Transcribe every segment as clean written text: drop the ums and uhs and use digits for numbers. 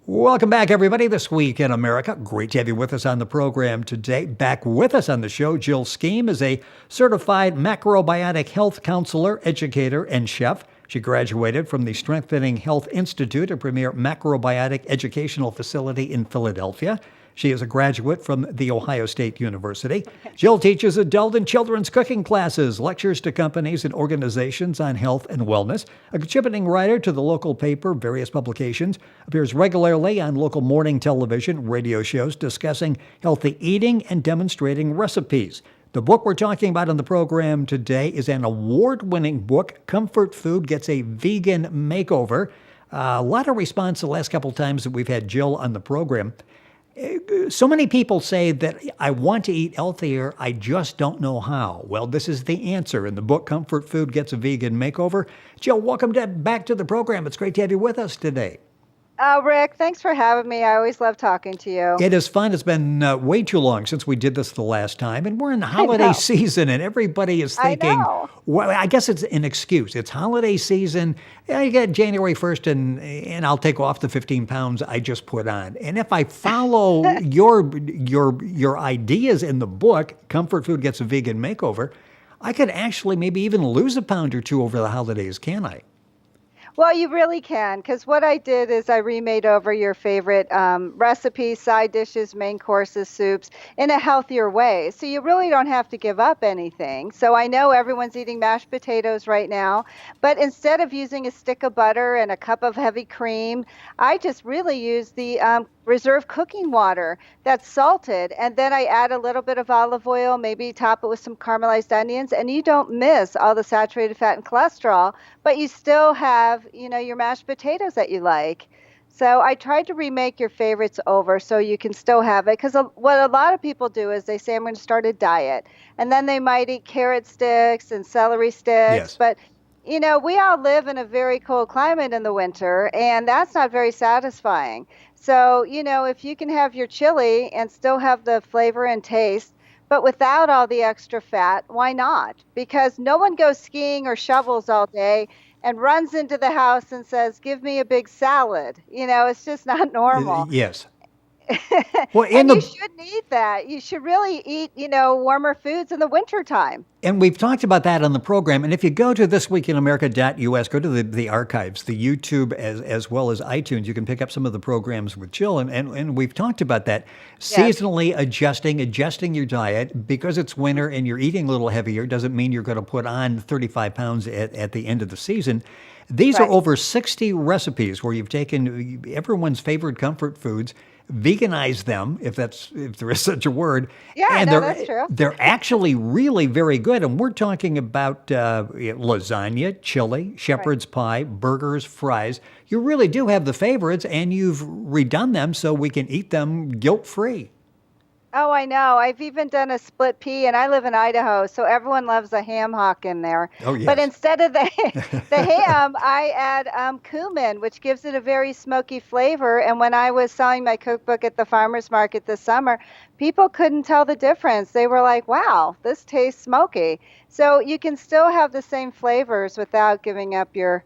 Welcome back, everybody. This Week in America. Great to have you with us on the program today. Back with us on the show, Jill Skeem is a certified macrobiotic health counselor, educator, and chef. She graduated from the Strengthening Health Institute, a premier macrobiotic educational facility in Philadelphia. She is a graduate from The Ohio State University. Jill teaches adult and children's cooking classes, lectures to companies and organizations on health and wellness, a contributing writer to the local paper, various publications, appears regularly on local morning television, radio shows discussing healthy eating and demonstrating recipes. The book we're talking about on the program today is an award-winning book, Comfort Food Gets a Vegan Makeover. A lot of response the last couple of times that we've had Jill on the program. So many people say that I want to eat healthier, I just don't know how. Well, this is the answer in the book, Comfort Food Gets a Vegan Makeover. Jill, welcome back to the program. It's great to have you with us today. Rick, thanks for having me. I always love talking to you. It is fun. It's been way too long since we did this the last time, and we're in holiday season, and everybody is thinking, well, I guess it's an excuse. It's holiday season. I get January 1st, and I'll take off the 15 pounds I just put on. And if I follow your ideas in the book, Comfort Food Gets a Vegan Makeover, I could actually maybe even lose a pound or two over the holidays, can I? Well, you really can, because what I did is I remade over your favorite recipes, side dishes, main courses, soups in a healthier way. So you really don't have to give up anything. So I know everyone's eating mashed potatoes right now, but instead of using a stick of butter and a cup of heavy cream, I just really use the reserve cooking water that's salted, and then I add a little bit of olive oil, maybe top it with some caramelized onions, and you don't miss all the saturated fat and cholesterol, but you still have, your mashed potatoes that you like. So I tried to remake your favorites over so you can still have it, because what a lot of people do is they say, I'm going to start a diet, and then they might eat carrot sticks and celery sticks, but we all live in a very cold climate in the winter, and that's not very satisfying. So, if you can have your chili and still have the flavor and taste, but without all the extra fat, why not? Because no one goes skiing or shovels all day and runs into the house and says, give me a big salad. It's just not normal. Yes. Well, and you shouldn't eat that. You should really eat, warmer foods in the wintertime. And we've talked about that on the program. And if you go to thisweekinamerica.us, go to the archives, the YouTube as well as iTunes, you can pick up some of the programs with Jill. And we've talked about that. Seasonally adjusting your diet. Because it's winter and you're eating a little heavier doesn't mean you're going to put on 35 pounds at the end of the season. These are over 60 recipes where you've taken everyone's favorite comfort foods, veganize them, if there is such a word. Yeah, and that's true. They're actually really very good. And we're talking about lasagna, chili, shepherd's pie, burgers, fries. You really do have the favorites, and you've redone them so we can eat them guilt-free. Oh, I know. I've even done a split pea, and I live in Idaho, so everyone loves a ham hock in there. Oh, yes. But instead of the ham, I add cumin, which gives it a very smoky flavor. And when I was selling my cookbook at the farmer's market this summer, people couldn't tell the difference. They were like, wow, this tastes smoky. So you can still have the same flavors without giving up your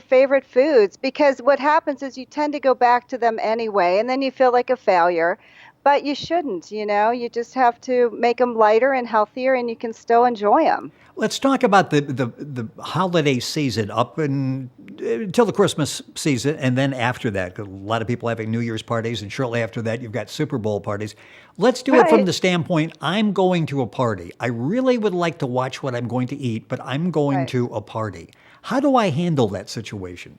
favorite foods, because what happens is you tend to go back to them anyway, and then you feel like a failure. But you shouldn't, you just have to make them lighter and healthier, and you can still enjoy them. Let's talk about the holiday season up until the Christmas season, and then after that. A lot of people having New Year's parties, and shortly after that, you've got Super Bowl parties. Let's do it from the standpoint, I'm going to a party. I really would like to watch what I'm going to eat, but I'm going to a party. How do I handle that situation?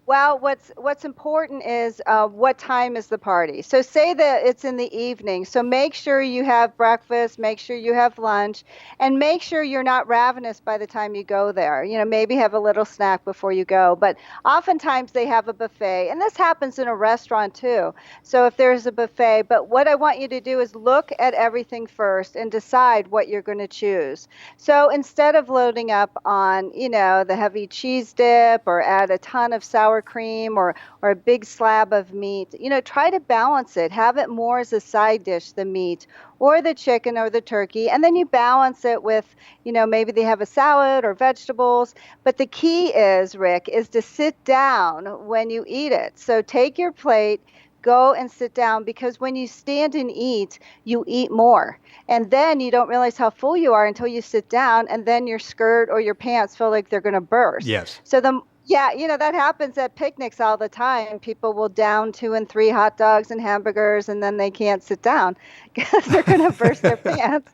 Well, what's important is what time is the party. So say that it's in the evening. So make sure you have breakfast, make sure you have lunch, and make sure you're not ravenous by the time you go there. Maybe have a little snack before you go. But oftentimes they have a buffet, and this happens in a restaurant too. So if there's a buffet, but what I want you to do is look at everything first and decide what you're going to choose. So instead of loading up on, the heavy cheese dip or add a ton of sour sour cream or a big slab of meat. Try to balance it. Have it more as a side dish, the meat or the chicken or the turkey, and then you balance it with, maybe they have a salad or vegetables. But the key is, Rick, is to sit down when you eat it. So take your plate, go and sit down, because when you stand and eat, you eat more. And then you don't realize how full you are until you sit down, and then your skirt or your pants feel like they're going to burst. Yes. So yeah, that happens at picnics all the time. People will down 2 and 3 hot dogs and hamburgers, and then they can't sit down because they're going to burst their pants.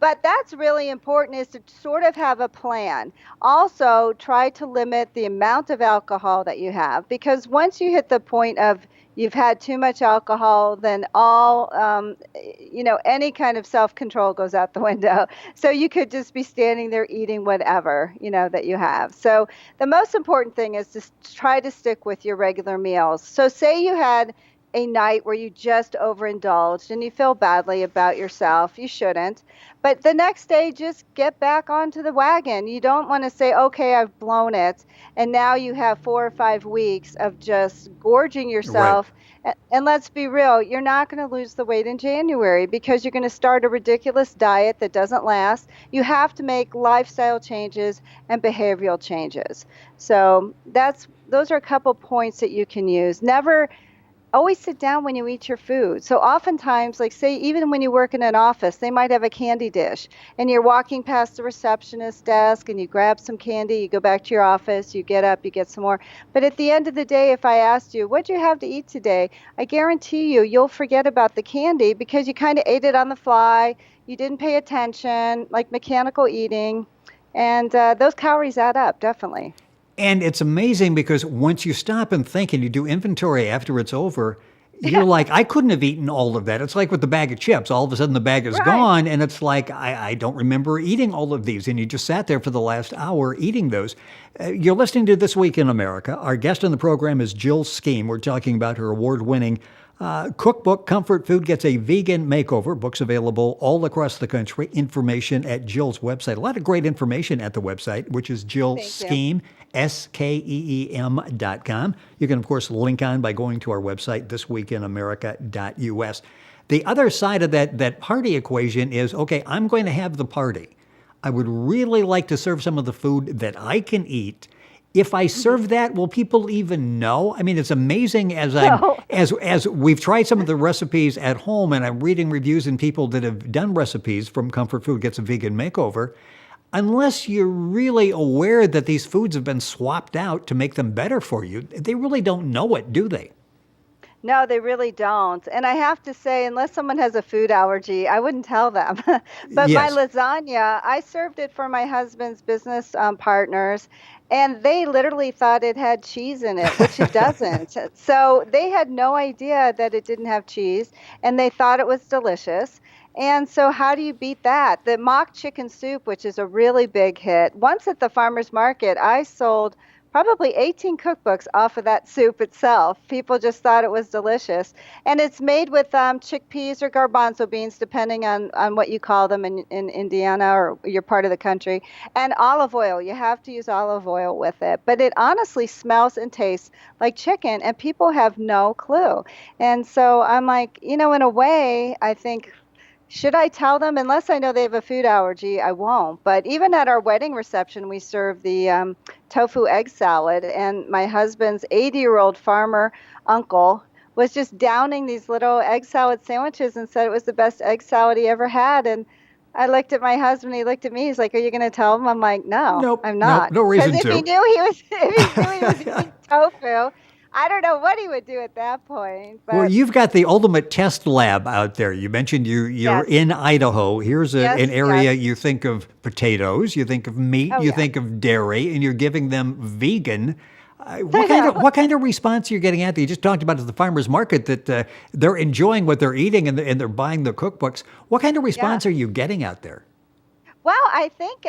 But that's really important, is to sort of have a plan. Also, try to limit the amount of alcohol that you have, because once you hit the point of you've had too much alcohol, then any kind of self-control goes out the window. So you could just be standing there eating whatever, that you have. So the most important thing is to try to stick with your regular meals. So say you had a night where you just overindulged and you feel badly about yourself. You shouldn't. But the next day, just get back onto the wagon. You don't want to say, okay, I've blown it, and now you have 4 or 5 weeks of just gorging yourself. Right. And let's be real, you're not going to lose the weight in January because you're going to start a ridiculous diet that doesn't last. You have to make lifestyle changes and behavioral changes. So those are a couple points that you can use. Never always sit down when you eat your food. So oftentimes, like say, even when you work in an office, they might have a candy dish and you're walking past the receptionist desk and you grab some candy, you go back to your office, you get up, you get some more. But at the end of the day, if I asked you, what'd you have to eat today? I guarantee you'll forget about the candy because you kind of ate it on the fly. You didn't pay attention, like mechanical eating. And those calories add up, definitely. And it's amazing because once you stop and think and you do inventory after it's over, you're like, I couldn't have eaten all of that. It's like with the bag of chips. All of a sudden the bag is gone, and it's like, I don't remember eating all of these. And you just sat there for the last hour eating those. You're listening to This Week in America. Our guest on the program is Jill Skeem. We're talking about her award-winning cookbook, Comfort Food Gets a Vegan Makeover. Books available all across the country. Information at Jill's website. A lot of great information at the website, which is Jill Skeem, SKEEM.com. You can, of course, link on by going to our website, thisweekinamerica.us. The other side of that party equation is, okay, I'm going to have the party. I would really like to serve some of the food that I can eat. If I serve that, will people even know? I mean, it's amazing as we've tried some of the recipes at home, and I'm reading reviews and people that have done recipes from Comfort Food Gets a Vegan Makeover. Unless you're really aware that these foods have been swapped out to make them better for you, they really don't know it, do they? No, they really don't. And I have to say, unless someone has a food allergy, I wouldn't tell them. But my lasagna, I served it for my husband's business partners, and they literally thought it had cheese in it, which it doesn't. So they had no idea that it didn't have cheese, and they thought it was delicious. And so how do you beat that? The mock chicken soup, which is a really big hit. Once at the farmer's market, I sold probably 18 cookbooks off of that soup itself. People just thought it was delicious. And it's made with chickpeas or garbanzo beans, depending on what you call them in Indiana or your part of the country, and olive oil. You have to use olive oil with it. But it honestly smells and tastes like chicken, and people have no clue. And so I'm like, in a way, I think, should I tell them? Unless I know they have a food allergy, I won't. But even at our wedding reception, we served the tofu egg salad, and my husband's 80-year-old farmer uncle was just downing these little egg salad sandwiches and said it was the best egg salad he ever had. And I looked at my husband, he looked at me, he's like, are you going to tell him? I'm like, no, Nope, I'm not. no reason to. Because if he knew he was eating tofu, I don't know what he would do at that point. But well, you've got the ultimate test lab out there. You mentioned you're in Idaho. Here's an area you think of potatoes, you think of meat, you think of dairy, and you're giving them vegan. What kind of response are you getting at that? You just talked about at the farmer's market that they're enjoying what they're eating and they're buying the cookbooks. What kind of response are you getting out there? Well, I think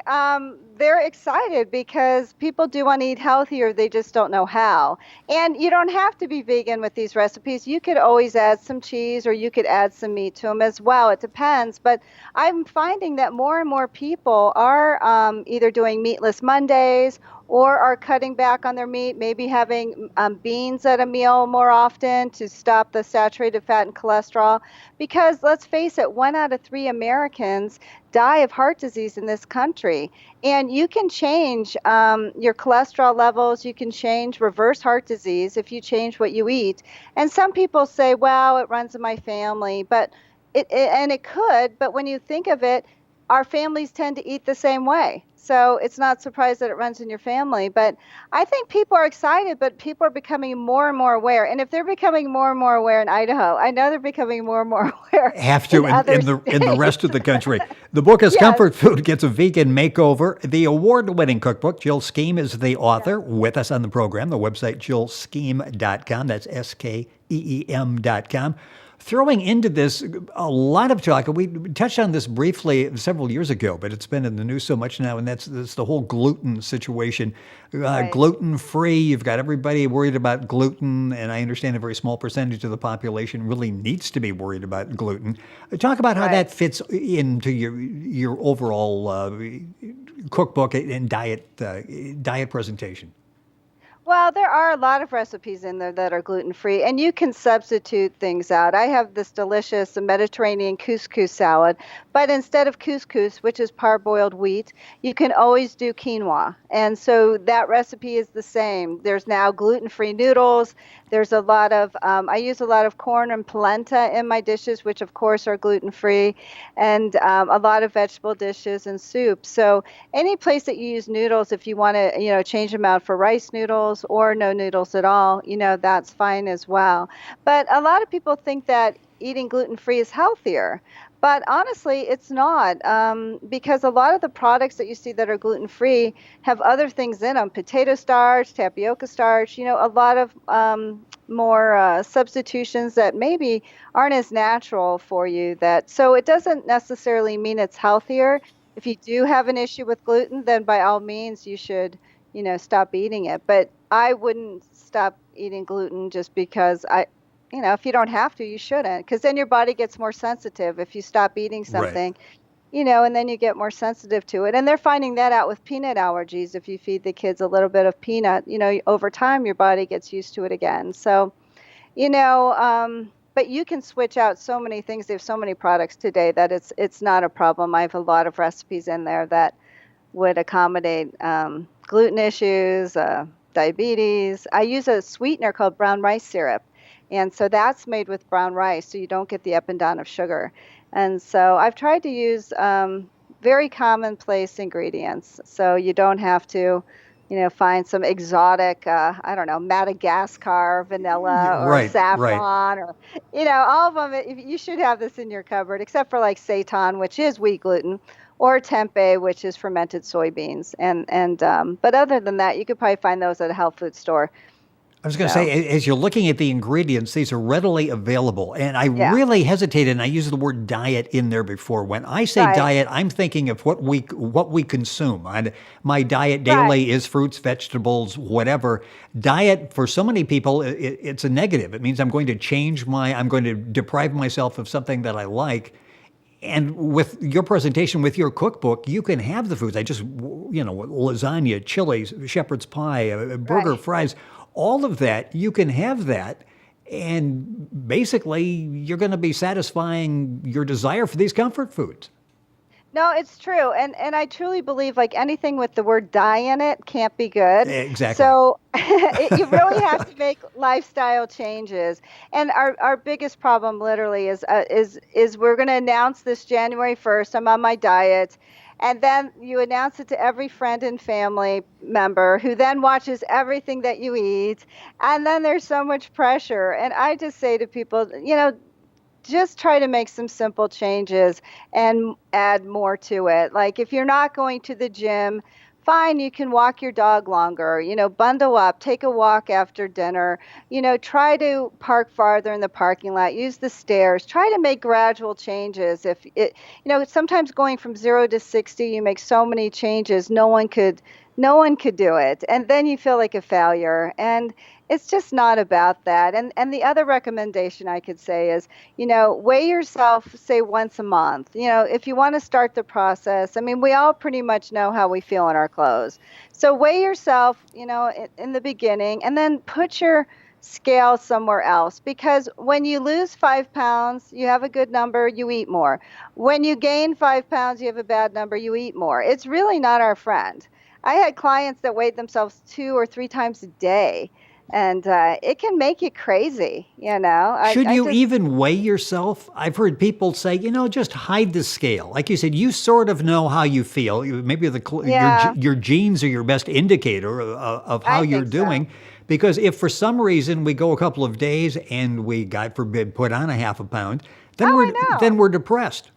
they're excited because people do want to eat healthier. They just don't know how. And you don't have to be vegan with these recipes. You could always add some cheese or you could add some meat to them as well. It depends. But I'm finding that more and more people are either doing meatless Mondays or are cutting back on their meat, maybe having beans at a meal more often to stop the saturated fat and cholesterol. Because let's face it, 1 out of 3 Americans die of heart disease in this country. And you can change your cholesterol levels, you can change reverse heart disease if you change what you eat. And some people say, well, it runs in my family, but and it could, but when you think of it, our families tend to eat the same way. So it's not surprised that it runs in your family. But I think people are excited, but people are becoming more and more aware. And if they're becoming more and more aware in Idaho, I know they're becoming more and more aware Have in to other in the rest of the states. country. The book is Yes. Comfort Food Gets a Vegan Makeover, the award-winning cookbook. Jill Skeem is the Yes. author. With us on the program, the website jillskeem.com. That's SKEEM.com. Throwing into this a lot of talk. We touched on this briefly several years ago, but it's been in the news so much now, and that's the whole gluten situation. Right. Gluten-free, you've got everybody worried about gluten, and I understand a very small percentage of the population really needs to be worried about gluten. Talk about how Right. that fits into your overall cookbook and diet presentation. Well, there are a lot of recipes in there that are gluten-free, and you can substitute things out. I have this delicious Mediterranean couscous salad, but instead of couscous, which is parboiled wheat, you can always do quinoa. And so that recipe is the same. There's now gluten-free noodles. There's a lot of, I use a lot of corn and polenta in my dishes, which of course are gluten-free, and a lot of vegetable dishes and soups. So any place that you use noodles, if you want to, change them out for rice noodles or no noodles at all, that's fine as well. But a lot of people think that eating gluten-free is healthier. But honestly, it's not, because a lot of the products that you see that are gluten-free have other things in them: potato starch, tapioca starch, a lot of more substitutions that maybe aren't as natural for you. So it doesn't necessarily mean it's healthier. If you do have an issue with gluten, then by all means you should, stop eating it. But I wouldn't stop eating gluten just because if you don't have to, you shouldn't, because then your body gets more sensitive if you stop eating Right. something, and then you get more sensitive to it. And they're finding that out with peanut allergies. If you feed the kids a little bit of peanut, over time your body gets used to it again. So, but you can switch out so many things. They have so many products today that it's not a problem. I have a lot of recipes in there that would accommodate gluten issues, diabetes. I use a sweetener called brown rice syrup. And so that's made with brown rice, so you don't get the up and down of sugar. And so I've tried to use very commonplace ingredients, so you don't have to, find some exotic, I don't know, Madagascar vanilla or Right, right. saffron or, all of them. You should have this in your cupboard, except for like seitan, which is wheat gluten, or tempeh, which is fermented soybeans. But other than that, you could probably find those at a health food store. I was going to So say, as you're looking at the ingredients, these are readily available. And I yeah, really hesitated, and I used the word diet in there before. When I say right, diet, I'm thinking of what we consume. And my diet right, daily is fruits, vegetables, whatever. Diet for so many people, it's a negative. It means I'm going to deprive myself of something that I like. And with your presentation, with your cookbook, you can have the foods. Lasagna, chilies, shepherd's pie, burger, right. fries, all of that. You can have that. And basically, you're going to be satisfying your desire for these comfort foods. No, it's true. And I truly believe like anything with the word die in it can't be good. Exactly. So you really have to make lifestyle changes. And our biggest problem literally is we're going to announce this January 1st, I'm on my diet. And then you announce it to every friend and family member who then watches everything that you eat. And then there's so much pressure. And I just say to people, just try to make some simple changes and add more to it. Like if you're not going to the gym, fine, you can walk your dog longer, bundle up, take a walk after dinner, try to park farther in the parking lot, use the stairs, try to make gradual changes. If it, sometimes going from 0 to 60, you make so many changes, no one could No one could do it. And then you feel like a failure. And it's just not about that. And the other recommendation I could say is, weigh yourself, say once a month. If you want to start the process, I mean, we all pretty much know how we feel in our clothes. So weigh yourself, in the beginning, and then put your scale somewhere else, because when you lose 5 pounds, you have a good number, you eat more. When you gain 5 pounds, you have a bad number, you eat more. It's really not our friend. I had clients that weighed themselves 2 or 3 times a day, and it can make you crazy. Should I you just, even weigh yourself? I've heard people say, just hide the scale. Like you said, you sort of know how you feel. Maybe yeah, your genes are your best indicator of how I you're think so. doing. Because if for some reason we go a couple of days and we, God forbid, put on a half a pound, Oh, I then know. we're depressed.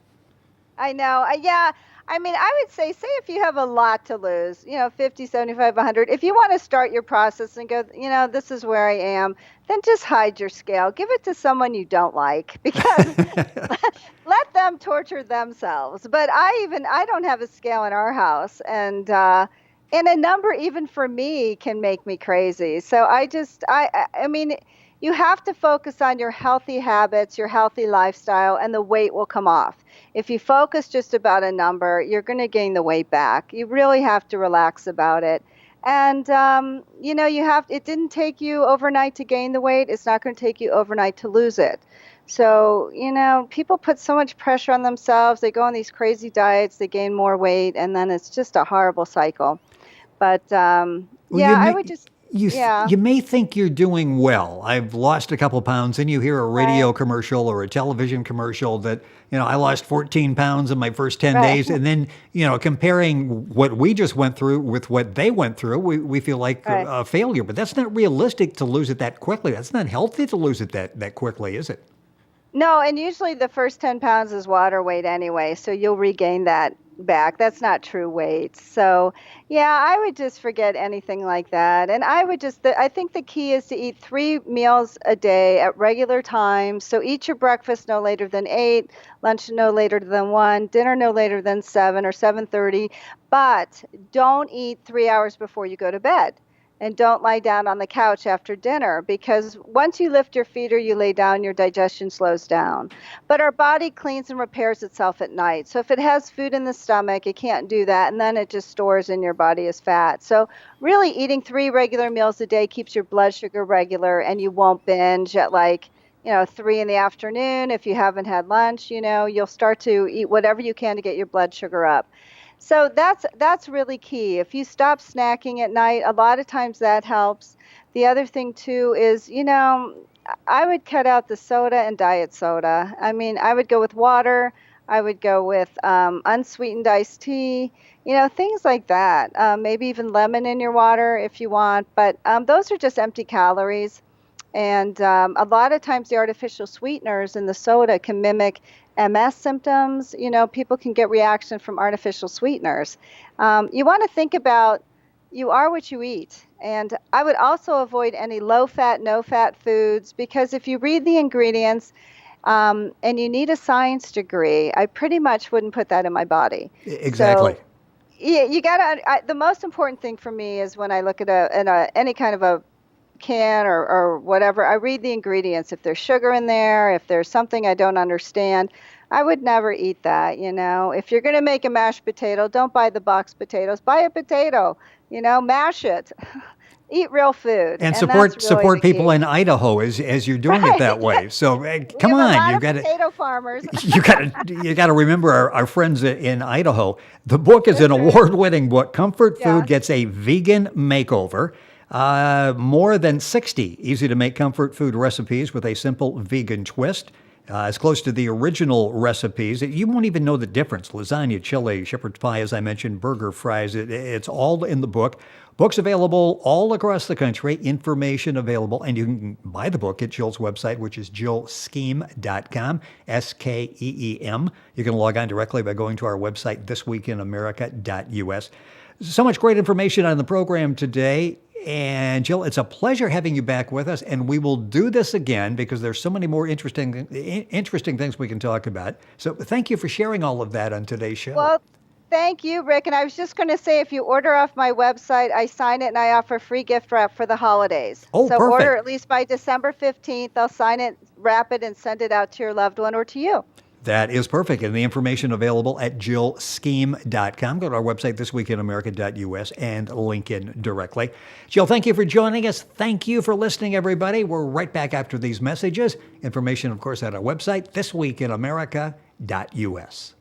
I know. Yeah. I mean, I would say if you have a lot to lose, 50, 75, 100, if you want to start your process and go, this is where I am, then just hide your scale. Give it to someone you don't like, because let them torture themselves. But I don't have a scale in our house, and a number even for me can make me crazy. So I mean, you have to focus on your healthy habits, your healthy lifestyle, and the weight will come off. If you focus just about a number, you're going to gain the weight back. You really have to relax about it. And it didn't take you overnight to gain the weight. It's not going to take you overnight to lose it. So, people put so much pressure on themselves. They go on these crazy diets, they gain more weight, and then it's just a horrible cycle. But Well, yeah, I would just, yeah, you may think you're doing well. I've lost a couple pounds, and you hear a radio right, commercial or a television commercial that I lost 14 pounds in my first 10 right, days, and then comparing what we just went through with what they went through, we feel like right. a failure. But that's not realistic to lose it that quickly. That's not healthy to lose it that quickly, is it? No, and usually the first 10 pounds is water weight anyway, so you'll regain that back. That's not true weight. So, yeah, I would just forget anything like that. And I think the key is to eat 3 meals a day at regular times. So, eat your breakfast no later than 8, lunch no later than 1, dinner no later than 7 or 7:30, but don't eat 3 hours before you go to bed. And don't lie down on the couch after dinner, because once you lift your feet or you lay down, your digestion slows down. But our body cleans and repairs itself at night. So if it has food in the stomach, it can't do that. And then it just stores in your body as fat. So really eating 3 regular meals a day keeps your blood sugar regular, and you won't binge at 3 in the afternoon. If you haven't had lunch, you'll start to eat whatever you can to get your blood sugar up. So that's really key. If you stop snacking at night, a lot of times that helps. The other thing too is, I would cut out the soda and diet soda. I mean, I would go with water. I would go with unsweetened iced tea, things like that. Maybe even lemon in your water if you want. But those are just empty calories. And a lot of times the artificial sweeteners in the soda can mimic MS symptoms. People can get reaction from artificial sweeteners. You want to think about, you are what you eat. And I would also avoid any low fat, no fat foods, because if you read the ingredients and you need a science degree, I pretty much wouldn't put that in my body. Exactly. So yeah, you gotta. The most important thing for me is when I look at any kind of a can or whatever, I read the ingredients. If there's sugar in there, if there's something I don't understand, I would never eat that. If you're going to make a mashed potato, don't buy the box potatoes. Buy a potato, mash it. Eat real food. And And that's really support the people key. in Idaho as you're doing it Right. that way. So We come have a on, lot you've of got to potato farmers. you got to remember our friends in Idaho. The book is an That's right. award-winning book. Comfort Food Yeah. gets a vegan makeover. More than 60 easy-to-make comfort food recipes with a simple vegan twist. As close to the original recipes, you won't even know the difference. Lasagna, chili, shepherd's pie, as I mentioned, burger, fries. It's all in the book. Books available all across the country. Information available. And you can buy the book at Jill's website, which is jillskeem.com, Skeem. You can log on directly by going to our website, thisweekinamerica.us. So much great information on the program today. And Jill, it's a pleasure having you back with us, and we will do this again because there's so many more interesting things we can talk about. So thank you for sharing all of that on today's show. Well, Thank you, Rick. And I was just going to say, if you order off my website, I sign it and I offer free gift wrap for the holidays. Oh, So order perfect. at least by December 15th. I'll sign it, wrap it, and send it out to your loved one or to you. That is perfect. And the information available at jillskeem.com. Go to our website, thisweekinamerica.us, and link in directly. Jill, thank you for joining us. Thank you for listening, everybody. We're right back after these messages. Information, of course, at our website, thisweekinamerica.us.